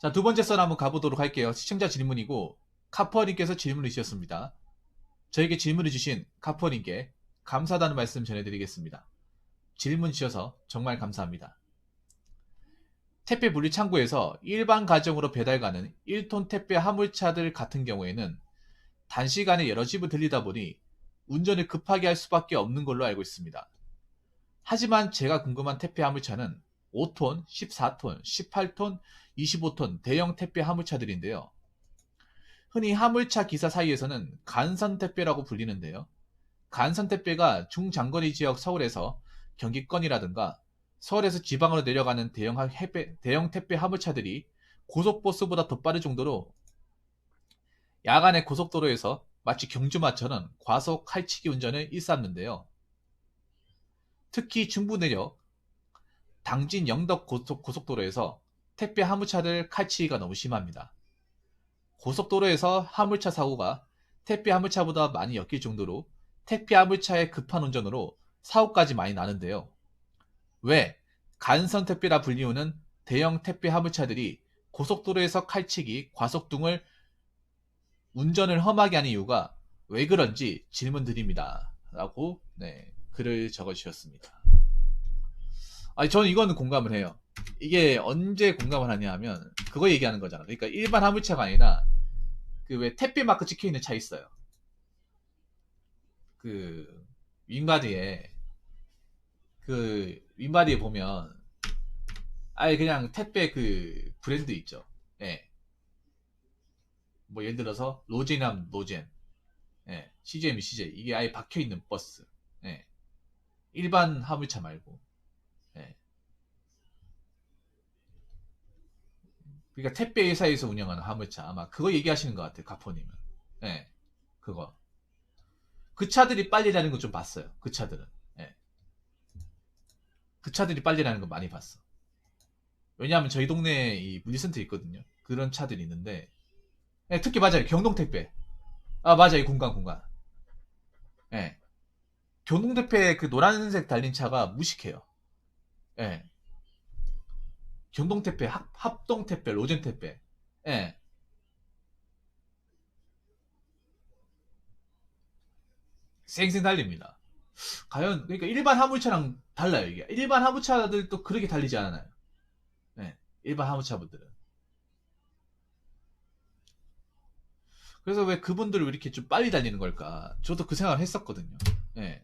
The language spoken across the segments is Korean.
자, 두 번째 썰 한번 가보도록 할게요. 시청자 질문이고 카퍼님께서 질문을 주셨습니다. 저에게 질문을 주신 카퍼님께 감사하다는 말씀 전해드리겠습니다. 질문 주셔서 정말 감사합니다. 택배 분리 창고에서 일반 가정으로 배달 가는 1톤 택배 화물차들 같은 경우에는 단시간에 여러 집을 들리다 보니 운전을 급하게 할 수밖에 없는 걸로 알고 있습니다. 하지만 제가 궁금한 택배 화물차는 5톤, 14톤, 18톤, 25톤 대형 택배 화물차들인데요. 흔히 화물차 기사 사이에서는 간선택배라고 불리는데요. 간선택배가 중장거리 지역 서울에서 경기권이라든가 서울에서 지방으로 내려가는 대형 택배 화물차들이 고속버스보다 더 빠를 정도로 야간에 고속도로에서 마치 경주마처럼 과속 칼치기 운전을 일삼는데요. 특히 중부 내역 당진 영덕 고속도로에서 택배 화물차들 칼치기가 너무 심합니다. 고속도로에서 화물차 사고가 택배 화물차보다 많이 엮일 정도로 택배 화물차의 급한 운전으로 사고까지 많이 나는데요. 왜 간선 택배라 불리우는 대형 택배 화물차들이 고속도로에서 칼치기, 과속 등을 운전을 험하게 하는 이유가 왜 그런지 질문 드립니다. 라고 글을 적어주셨습니다. 저는 이거는 공감을 해요. 이게 언제 공감을 하냐 하면 그거 얘기하는 거잖아. 그러니까 일반 화물차가 아니라 그 왜 택배 마크 찍혀있는 차 있어요. 그 윙바디에 보면 아예 그냥 택배 그 브랜드 있죠. 예. 뭐 예를 들어서 로젠이면 로젠, 예. CJ면 CJ, 이게 아예 박혀있는 버스. 예. 일반 화물차 말고. 예. 그러니까 택배 회사에서 운영하는 화물차, 아마 그거 얘기하시는 것 같아요, 가포님은. 예. 그거. 그 차들이 빨리 다니는 거 좀 봤어요. 그 차들은. 예. 그 차들이 빨리 다니는 거 많이 봤어. 왜냐하면 저희 동네에 이 물류센터 있거든요. 그런 차들이 있는데, 예, 특히 맞아요. 경동택배. 맞아요. 공간. 예. 경동택배 그 노란색 달린 차가 무식해요. 예. 경동택배, 합동택배, 로젠택배. 예. 쌩쌩 달립니다. 과연, 그러니까 일반 화물차랑 달라요, 이게. 일반 화물차들도 그렇게 달리지 않아요. 예. 일반 화물차분들은. 그래서 왜 그분들을 왜 이렇게 좀 빨리 달리는 걸까? 저도 그 생각을 했었거든요. 예.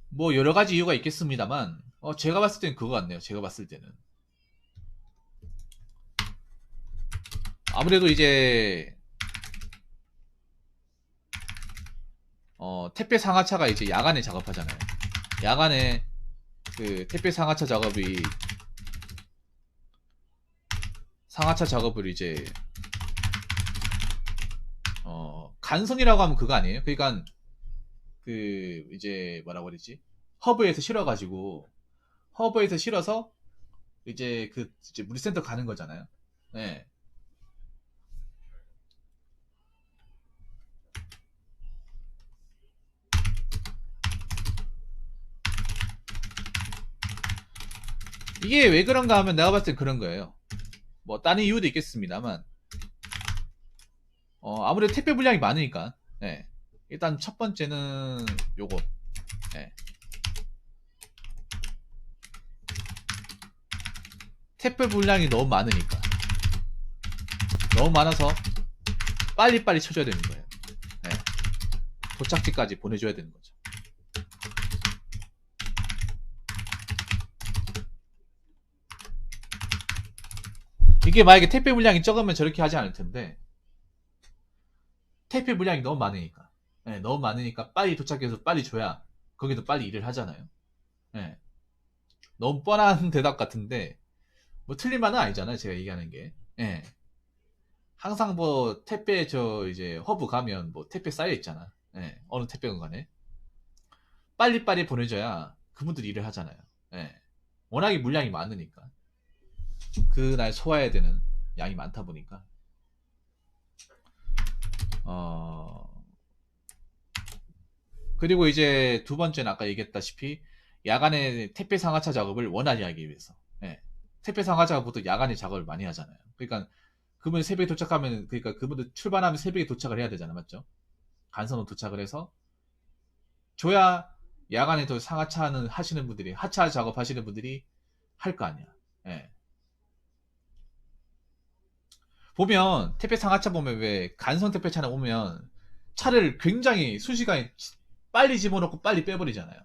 뭐 여러 가지 이유가 있겠습니다만, 제가 봤을 때는 그거 같네요. 제가 봤을 때는. 아무래도 이제, 택배 상하차가 이제 야간에 작업하잖아요. 야간에 그 택배 상하차 작업을 이제, 간선이라고 하면 그거 아니에요? 그러니까 그 이제 뭐라고 그러지? 허브에서 실어가지고 허브에서 실어서 이제 그 이제 물류센터 가는 거잖아요. 네. 이게 왜 그런가 하면 내가 봤을 땐 그런 거예요. 뭐 다른 이유도 있겠습니다만 아무래도 택배 물량이 많으니까. 네. 일단 첫 번째는 요거. 네. 택배 물량이 너무 많으니까. 너무 많아서 빨리빨리 쳐줘야 되는 거예요. 네. 도착지까지 보내줘야 되는 거죠. 이게 만약에 택배 물량이 적으면 저렇게 하지 않을 텐데 택배 물량이 너무 많으니까. 네, 너무 많으니까 빨리 도착해서 빨리 줘야 거기도 빨리 일을 하잖아요. 네. 너무 뻔한 대답 같은데 뭐 틀린 말은 아니잖아요. 제가 얘기하는 게. 네. 항상 뭐 택배 이제 허브 가면 뭐 택배 쌓여 있잖아. 네. 어느 택배건 간에 빨리빨리 보내줘야 그분들이 일을 하잖아요. 네. 워낙에 물량이 많으니까 그날 소화해야 되는 양이 많다 보니까 어 그리고 이제 두 번째는 아까 얘기했다시피 야간에 택배 상하차 작업을 원활히 하기 위해서. 예. 택배 상하차가 보통 야간에 작업을 많이 하잖아요. 그러니까 그분 새벽에 도착하면, 그러니까 그분들 출발하면 새벽에 도착을 해야 되잖아, 맞죠? 간선으로 도착을 해서 줘야 야간에 도 상하차는 하시는 분들이, 하차 작업하시는 분들이 할 거 아니야. 예. 보면 택배 상하차 보면 왜 간선 택배차나 오면 차를 굉장히 순식간에 빨리 집어넣고 빨리 빼버리잖아요.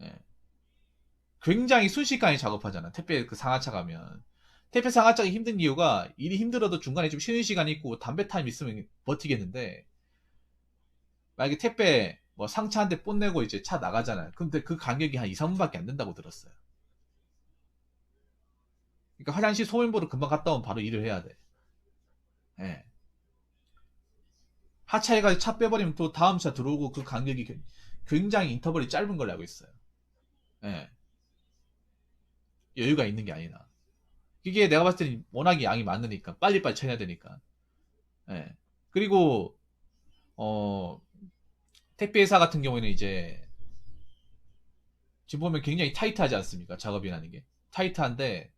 예. 굉장히 순식간에 작업하잖아. 택배 그 상하차 가면. 택배 상하차가 힘든 이유가 일이 힘들어도 중간에 좀 쉬는 시간이 있고 담배 타임 있으면 버티겠는데, 만약에 택배 뭐 상차 한 대 뽐내고 이제 차 나가잖아요. 근데 그 간격이 한 2, 3분밖에 안 된다고 들었어요. 그러니까 화장실 소변보로 금방 갔다 오면 바로 일을 해야 돼. 예. 하차해가지고 차 빼버리면 또 다음 차 들어오고 그 간격이 굉장히 인터벌이 짧은 걸로 알고 있어요. 예. 여유가 있는 게 아니라. 이게 내가 봤을 때는 워낙에 양이 많으니까 빨리빨리 쳐야 되니까. 예. 그리고 어 택배 회사 같은 경우에는 이제 지금 보면 굉장히 타이트하지 않습니까? 작업이라는 게 타이트한데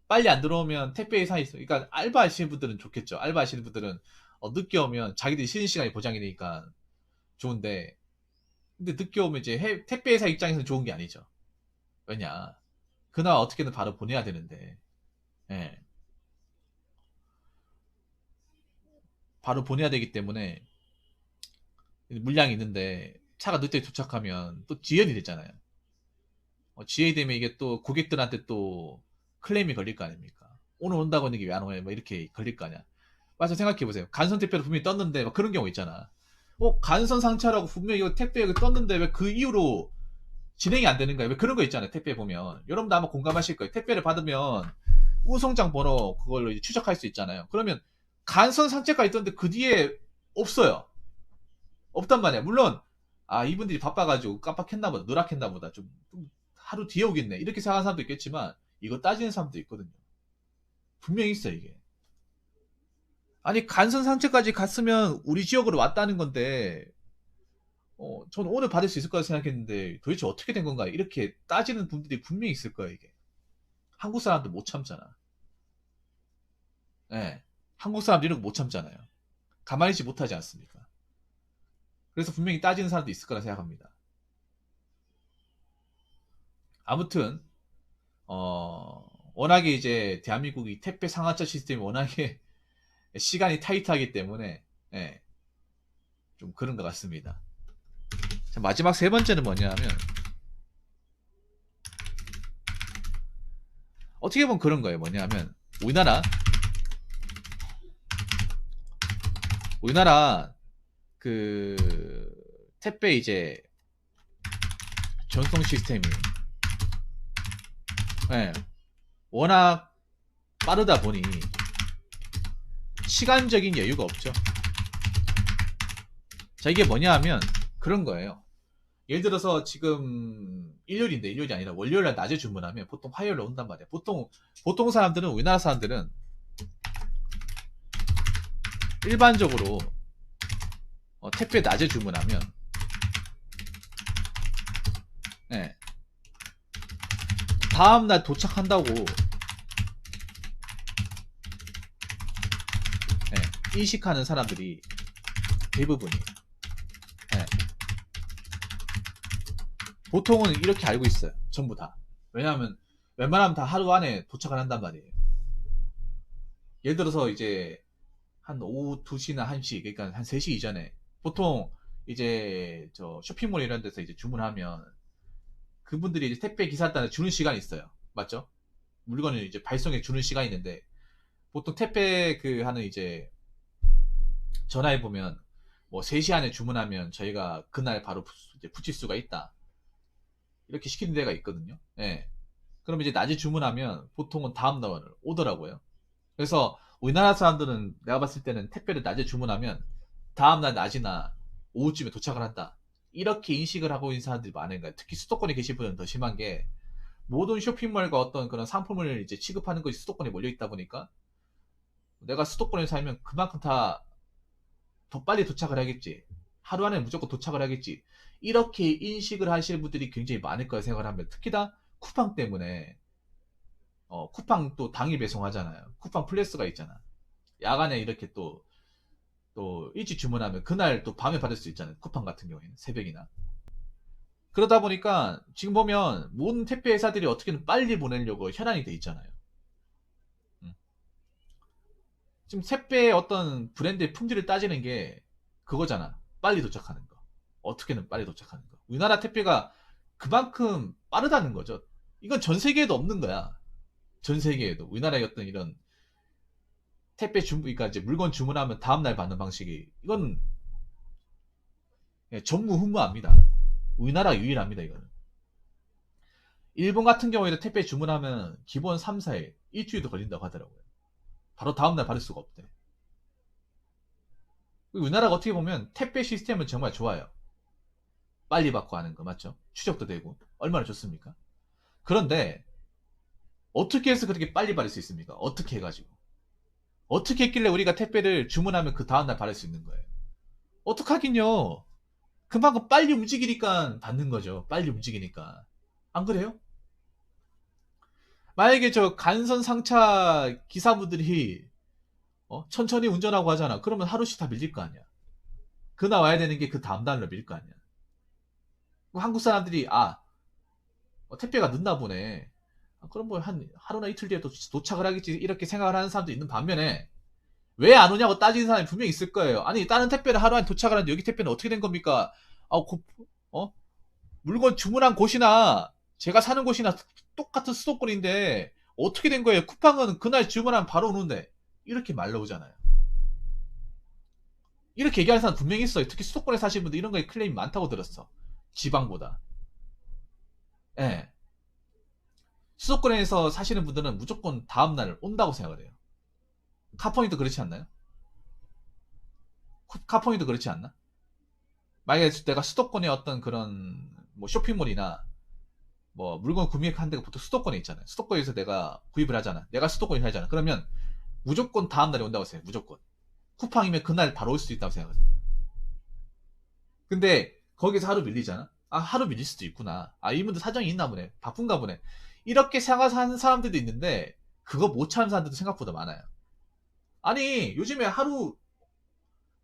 빨리 안 들어오면 택배 회사에 있어. 그러니까 알바 하시는 분들은 좋겠죠. 알바 하시는 분들은 늦게 오면 자기들이 쉬는 시간이 보장이 되니까 좋은데, 근데 늦게 오면 이제 택배 회사 입장에서는 좋은 게 아니죠. 왜냐? 그나마 어떻게든 바로 보내야 되는데, 예. 바로 보내야 되기 때문에 물량이 있는데 차가 늦게 도착하면 또 지연이 되잖아요. 지연이 되면 이게 또 고객들한테 또 클레임이 걸릴 거 아닙니까? 오늘 온다고 했는데 왜 안 오냐? 뭐 이렇게 걸릴 거 아니야. 맞아, 생각해보세요. 간선 택배로 분명히 떴는데 막 그런 경우 있잖아. 간선 상차라고 분명히 이거 택배 여기 떴는데 왜 그 이후로 진행이 안 되는 거야? 왜 그런 거 있잖아요. 택배 보면. 여러분도 아마 공감하실 거예요. 택배를 받으면 우송장 번호 그걸로 이제 추적할 수 있잖아요. 그러면 간선 상체가 있던데 그 뒤에 없어요. 없단 말이야. 물론 이분들이 바빠가지고 깜빡했나 보다, 누락했나 보다, 좀 하루 뒤에 오겠네 이렇게 생각하는 사람도 있겠지만 이거 따지는 사람도 있거든요. 분명히 있어 이게. 아니 간선 상체까지 갔으면 우리 지역으로 왔다는 건데, 저는 오늘 받을 수 있을 거라 생각했는데 도대체 어떻게 된 건가 이렇게 따지는 분들이 분명히 있을 거예요. 이게 한국 사람들 못 참잖아. 예. 한국 사람들 이런 거 못 참잖아요. 가만히 있지 못하지 않습니까? 그래서 분명히 따지는 사람도 있을 거라 생각합니다. 아무튼 워낙에 이제 대한민국이 택배 상하차 시스템이 워낙에 시간이 타이트하기 때문에, 예, 좀 그런 것 같습니다. 자, 마지막 세 번째는 뭐냐 하면 어떻게 보면 그런 거예요. 뭐냐 하면 우리나라 그 택배 이제 전송 시스템이, 예, 워낙 빠르다 보니 시간적인 여유가 없죠. 자, 이게 뭐냐 하면 그런 거예요. 예를 들어서 지금 일요일이 아니라 월요일날 낮에 주문하면 보통 화요일에 온단 말이야. 보통 사람들은, 우리나라 사람들은 일반적으로 택배 낮에 주문하면, 예, 다음날 도착한다고, 예, 인식하는 사람들이 대부분이, 예, 보통은 이렇게 알고 있어요. 전부 다. 왜냐하면 웬만하면 다 하루 안에 도착을 한단 말이에요. 예를 들어서 이제 한 오후 2시나 1시, 그러니까 한 3시 이전에 보통 이제 저 쇼핑몰 이런 데서 이제 주문하면 그분들이 이제 택배 기사한테 주는 시간이 있어요. 맞죠? 물건을 이제 발송해 주는 시간이 있는데, 보통 택배 그 하는 이제 전화해 보면 뭐 3시 안에 주문하면 저희가 그날 바로 이제 붙일 수가 있다, 이렇게 시키는 데가 있거든요. 예. 그럼 이제 낮에 주문하면 보통은 다음날 오더라고요. 그래서 우리나라 사람들은 내가 봤을 때는 택배를 낮에 주문하면 다음날 낮이나 오후쯤에 도착을 한다, 이렇게 인식을 하고 있는 사람들이 많은 거예요. 특히 수도권에 계신 분은 더 심한 게, 모든 쇼핑몰과 어떤 그런 상품을 이제 취급하는 것이 수도권에 몰려 있다 보니까 내가 수도권에 살면 그만큼 다 더 빨리 도착을 하겠지. 하루 안에 무조건 도착을 하겠지. 이렇게 인식을 하시는 분들이 굉장히 많을 거라 생각을 하면, 특히나 쿠팡 때문에, 쿠팡 또 당일 배송하잖아요. 쿠팡 플러스가 있잖아. 야간에 이렇게 또 일찍 주문하면 그날 또 밤에 받을 수 있잖아요. 쿠팡 같은 경우에는 새벽이나. 그러다 보니까 지금 보면 모든 택배 회사들이 어떻게든 빨리 보내려고 현안이 돼 있잖아요. 음. 지금 택배의 어떤 브랜드의 품질을 따지는 게 그거잖아. 빨리 도착하는 거. 어떻게든 빨리 도착하는 거. 우리나라 택배가 그만큼 빠르다는 거죠. 이건 전 세계에도 없는 거야. 전 세계에도. 우리나라의 어떤 이런 택배 주문, 그러니까 이제 물건 주문하면 다음날 받는 방식이, 이건 전무후무합니다. 우리나라 유일합니다, 이거는. 일본 같은 경우에도 택배 주문하면 기본 3, 4일, 일주일도 걸린다고 하더라고요. 바로 다음날 받을 수가 없대. 우리나라가 어떻게 보면 택배 시스템은 정말 좋아요. 빨리 받고 하는 거 맞죠? 추적도 되고 얼마나 좋습니까? 그런데 어떻게 해서 그렇게 빨리 받을 수 있습니까? 어떻게 해가지고 어떻게 했길래 우리가 택배를 주문하면 그 다음날 받을 수 있는 거예요? 어떡하긴요. 그만큼 빨리 움직이니까 받는 거죠. 빨리 움직이니까. 안 그래요? 만약에 저 간선 상차 기사분들이 천천히 운전하고 하잖아. 그러면 하루씩 다 밀릴 거 아니야. 그 나와야 되는 게 그 다음 날로 밀릴 거 아니야. 한국 사람들이 택배가 늦나 보네. 그럼 뭐 한 하루나 이틀 뒤에 도착을 하겠지, 이렇게 생각을 하는 사람도 있는 반면에, 왜 안 오냐고 따지는 사람이 분명히 있을 거예요. 아니, 다른 택배는 하루 안에 도착을 하는데 여기 택배는 어떻게 된 겁니까? 아, 어? 물건 주문한 곳이나 제가 사는 곳이나 똑같은 수도권인데 어떻게 된 거예요? 쿠팡은 그날 주문하면 바로 오는데, 이렇게 말 나오잖아요. 이렇게 얘기하는 사람 분명히 있어요. 특히 수도권에 사시는 분들 이런 거에 클레임이 많다고 들었어. 지방보다. 예. 수도권에서 사시는 분들은 무조건 다음날 온다고 생각을 해요. 카포니도 그렇지 않나요? 카포니도 그렇지 않나? 만약에 내가 수도권에 어떤 그런 뭐 쇼핑몰이나 뭐 물건 구매하는 데가 보통 수도권에 있잖아요. 수도권에서 내가 구입을 하잖아. 내가 수도권에 살잖아. 그러면 무조건 다음날에 온다고 생각해요. 무조건. 쿠팡이면 그날 바로 올 수 있다고 생각하세요. 근데 거기서 하루 밀리잖아. 하루 밀릴 수도 있구나. 이분들 사정이 있나 보네. 바쁜가 보네. 이렇게 생각하는 사람들도 있는데 그거 못 참는 사람들도 생각보다 많아요. 아니, 요즘에 하루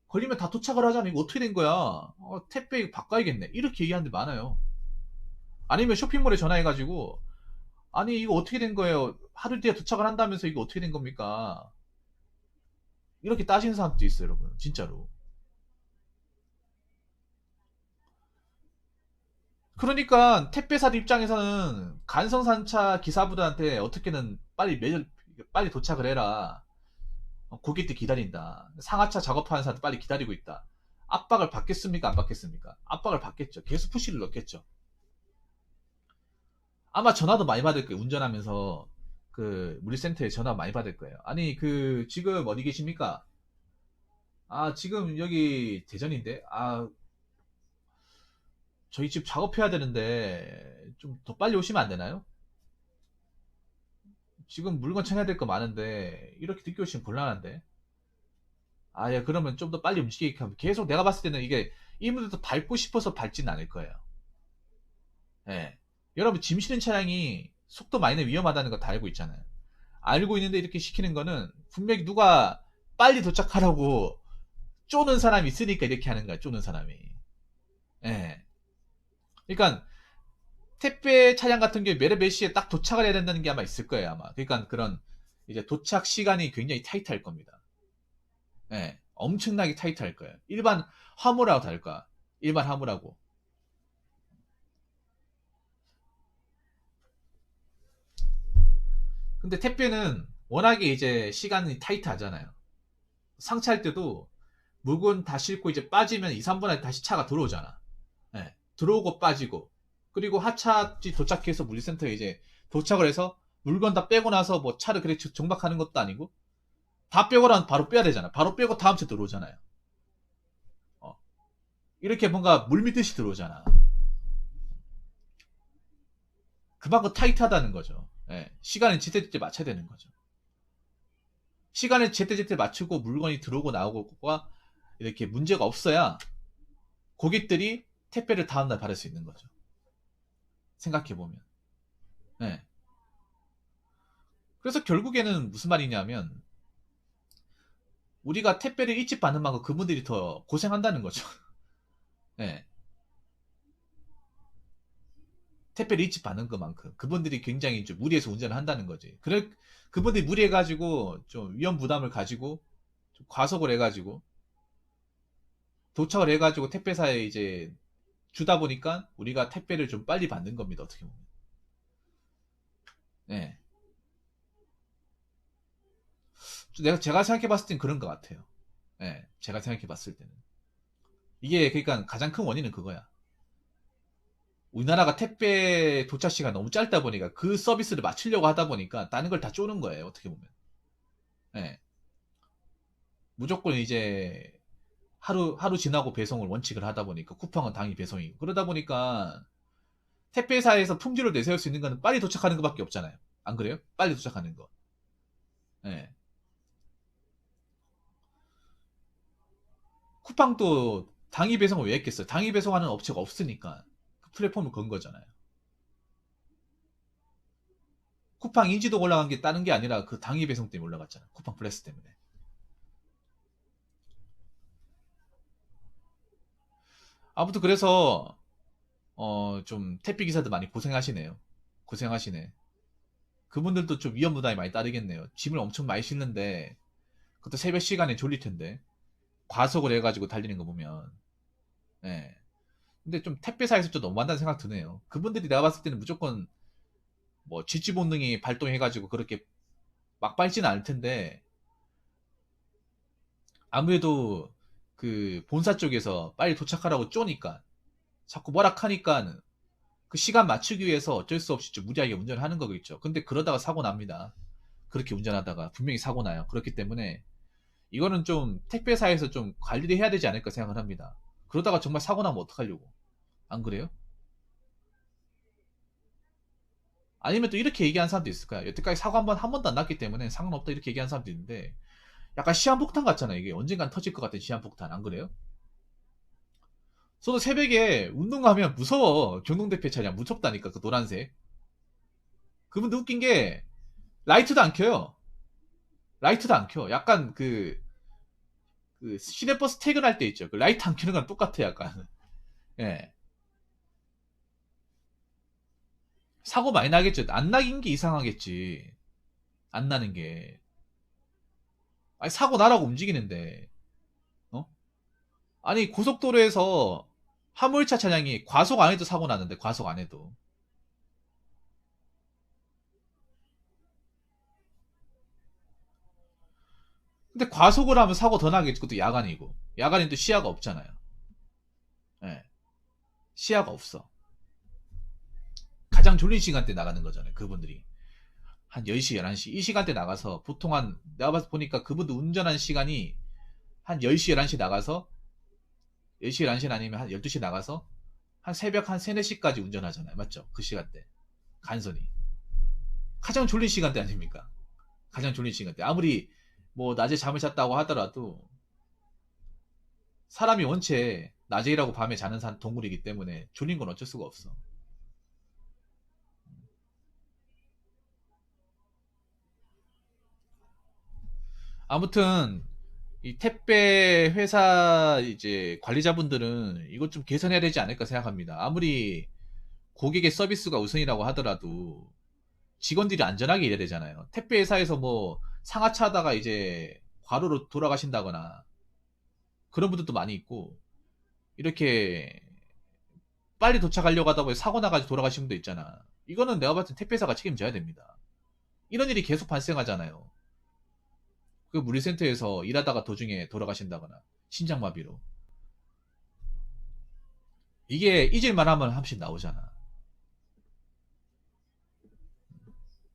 걸리면 다 도착을 하잖아. 이거 어떻게 된 거야? 택배 바꿔야겠네. 이렇게 얘기하는 데 많아요. 아니면 쇼핑몰에 전화해가지고, 아니, 이거 어떻게 된 거예요? 하루 뒤에 도착을 한다면서 이거 어떻게 된 겁니까? 이렇게 따지는 사람도 있어요, 여러분. 진짜로. 그러니까 택배사들 입장에서는 간성산차 기사분들한테 어떻게든 빨리 도착을 해라. 고객들 기다린다. 상하차 작업하는 사람들 빨리 기다리고 있다. 압박을 받겠습니까? 안 받겠습니까? 압박을 받겠죠. 계속 푸시를 넣겠죠. 아마 전화도 많이 받을 거예요. 운전하면서 그 물류센터에 전화 많이 받을 거예요. 아니, 지금 어디 계십니까? 지금 여기 대전인데. 저희 집 작업해야 되는데 좀 더 빨리 오시면 안 되나요? 지금 물건 챙겨야 될 거 많은데 이렇게 늦게 오시면 곤란한데. 예, 그러면 좀 더 빨리 움직이게 하면, 계속 내가 봤을 때는 이게 이분들도 밟고 싶어서 밟지는 않을 거예요. 예. 여러분, 짐 실는 차량이 속도 많이 내면 위험하다는 거 다 알고 있잖아요. 알고 있는데 이렇게 시키는 거는 분명히 누가 빨리 도착하라고 쪼는 사람이 있으니까 이렇게 하는 거야, 쪼는 사람이. 예. 그러니까 택배 차량 같은 경우에 몇 시에 딱 도착을 해야 된다는 게 아마 있을 거예요, 아마. 그러니까 그런 이제 도착 시간이 굉장히 타이트할 겁니다. 예. 엄청나게 타이트할 거예요. 일반 화물하고 다를까? 일반 화물하고. 근데 택배는 워낙에 이제 시간이 타이트하잖아요. 상차할 때도 물건 다 싣고 이제 빠지면 2, 3분 안에 다시 차가 들어오잖아. 예. 들어오고 빠지고. 그리고 하차지 도착해서 물류센터에 이제 도착을 해서 물건 다 빼고 나서 뭐 차를 그렇게 정박하는 것도 아니고, 다 빼고 나면 바로 빼야 되잖아. 바로 빼고 다음 차 들어오잖아요. 어. 이렇게 뭔가 물 믿듯이 들어오잖아. 그만큼 타이트하다는 거죠. 예. 시간을 제때제때 맞춰야 되는 거죠. 시간을 제때제때 맞추고 물건이 들어오고 나오고가 이렇게 문제가 없어야 고객들이 택배를 다음날 받을 수 있는 거죠. 생각해보면. 네. 그래서 결국에는 무슨 말이냐면 우리가 택배를 일찍 받는 만큼 그분들이 더 고생한다는 거죠. 네. 택배를 일찍 받는 것만큼 그분들이 굉장히 좀 무리해서 운전을 한다는 거지. 그래 그분들이 무리해가지고 좀 위험 부담을 가지고 좀 과속을 해가지고 도착을 해가지고 택배사에 이제 주다 보니까 우리가 택배를 좀 빨리 받는 겁니다. 어떻게 보면. 네. 제가 생각해봤을 땐 그런 것 같아요. 네. 제가 생각해봤을 때는 이게 그러니까 가장 큰 원인은 그거야. 우리나라가 택배 도착 시간 너무 짧다 보니까 그 서비스를 맞추려고 하다 보니까 다른 걸 다 쪼는 거예요. 어떻게 보면. 네. 무조건 이제 하루 지나고 배송을 원칙을 하다 보니까 쿠팡은 당일 배송이고 그러다 보니까 택배사에서 품질을 내세울 수 있는 거는 빨리 도착하는 것밖에 없잖아요. 안 그래요? 빨리 도착하는 거. 네. 쿠팡도 당일 배송을 왜 했겠어요? 당일 배송하는 업체가 없으니까 그 플랫폼을 건 거잖아요. 쿠팡 인지도 올라간 게 다른 게 아니라 그 당일 배송 때문에 올라갔잖아요. 쿠팡 플렉스 때문에. 아무튼 그래서 좀 택배 기사들 많이 고생하시네요. 고생하시네. 그분들도 좀 위험 부담이 많이 따르겠네요. 짐을 엄청 많이 싣는데 그것도 새벽 시간에 졸릴 텐데 과속을 해가지고 달리는 거 보면 예. 근데 좀 택배사에서 좀 너무한다는 생각 드네요. 그분들이 내가 봤을 때는 무조건 뭐 지지 본능이 발동해가지고 그렇게 막 밟지는 않을 텐데 아무래도 그 본사 쪽에서 빨리 도착하라고 쪼니까 자꾸 뭐라 하니까 그 시간 맞추기 위해서 어쩔 수 없이 좀 무리하게 운전을 하는 거겠죠. 근데 그러다가 사고 납니다. 그렇게 운전하다가 분명히 사고 나요. 그렇기 때문에 이거는 좀 택배사에서 좀 관리를 해야 되지 않을까 생각을 합니다. 그러다가 정말 사고 나면 어떡하려고. 안 그래요? 아니면 또 이렇게 얘기하는 사람도 있을 거야. 여태까지 사고 한 번도 안 났기 때문에 상관없다 이렇게 얘기하는 사람도 있는데 약간 시한폭탄 같잖아 이게. 언젠간 터질 것 같은 시한폭탄. 안 그래요? 저도 새벽에 운동하면 무서워. 경동대표 차량 무섭다니까 그 노란색. 그분도 웃긴 게 라이트도 안 켜요. 라이트도 안 켜. 약간 그 시내버스 퇴근할 때 있죠. 그 라이트 안 켜는 거랑 똑같아 약간. 예. 사고 많이 나겠죠. 안 나긴 게 이상하겠지. 안 나는 게. 아니 사고 나라고 움직이는데. 어? 아니 고속도로에서 화물차 차량이 과속 안 해도 사고 나는데 과속 안 해도. 근데 과속을 하면 사고 더 나겠지. 그것도 야간이고. 야간엔 또 시야가 없잖아요. 예. 시야가 없어. 가장 졸린 시간대 나가는 거잖아요. 그분들이. 한 10시, 11시. 이 시간대 나가서 보통 내가 봐서 보니까 그분들 운전한 시간이 한 10시, 11시 나가서 10시, 11시 아니면 한 12시 나가서 한 새벽 한 3, 4시까지 운전하잖아요. 맞죠? 그 시간대. 간선히. 가장 졸린 시간대 아닙니까? 가장 졸린 시간대. 아무리 뭐 낮에 잠을 잤다고 하더라도 사람이 원체 낮에 일하고 밤에 자는 동물이기 때문에 졸린 건 어쩔 수가 없어. 아무튼 이 택배 회사 이제 관리자분들은 이것 좀 개선해야 되지 않을까 생각합니다. 아무리 고객의 서비스가 우선이라고 하더라도 직원들이 안전하게 일해야 되잖아요. 택배 회사에서 뭐 상하차 하다가 이제 과로로 돌아가신다거나 그런 분들도 많이 있고 이렇게 빨리 도착하려고 하다 보니 사고 나가지고 돌아가신 분도 있잖아. 이거는 내가 봤을 때 택배사가 책임져야 됩니다. 이런 일이 계속 발생하잖아요. 그 물류센터에서 일하다가 도중에 돌아가신다거나 심장마비로. 이게 잊을만 하면 한 번씩 나오잖아.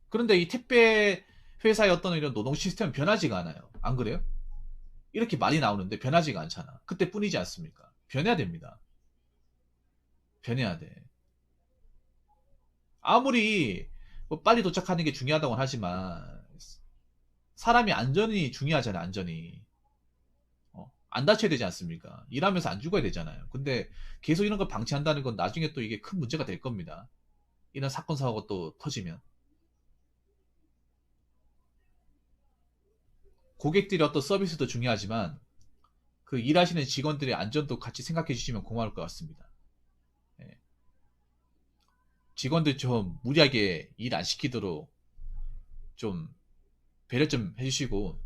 그런데 이 택배 회사의 어떤 이런 노동 시스템은 변하지가 않아요. 안 그래요? 이렇게 많이 나오는데 변하지가 않잖아. 그때뿐이지 않습니까? 변해야 됩니다. 변해야 돼. 아무리 뭐 빨리 도착하는 게 중요하다고 하지만 사람이 안전이 중요하잖아요. 안전이. 안 다쳐야 되지 않습니까? 일하면서 안 죽어야 되잖아요. 근데 계속 이런 걸 방치한다는 건 나중에 또 이게 큰 문제가 될 겁니다. 이런 사건 사고가 또 터지면. 고객들의 어떤 서비스도 중요하지만 그 일하시는 직원들의 안전도 같이 생각해 주시면 고마울 것 같습니다. 예. 직원들 좀 무리하게 일 안 시키도록 좀 배려 좀 해주시고,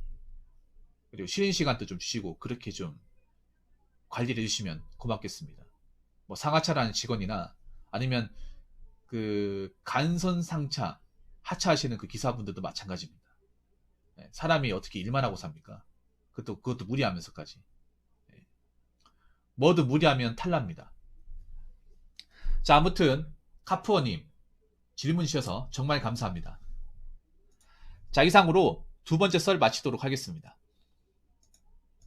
그리고 쉬는 시간도 좀 주시고, 그렇게 좀 관리를 해주시면 고맙겠습니다. 뭐 상하차라는 직원이나 아니면 그 간선상차 하차하시는 그 기사분들도 마찬가지입니다. 예, 사람이 어떻게 일만 하고 삽니까? 그것도 무리하면서까지. 예. 뭐든 무리하면 탈납니다. 자, 아무튼 카푸어님 질문 주셔서 정말 감사합니다. 자, 이상으로 두 번째 썰 마치도록 하겠습니다.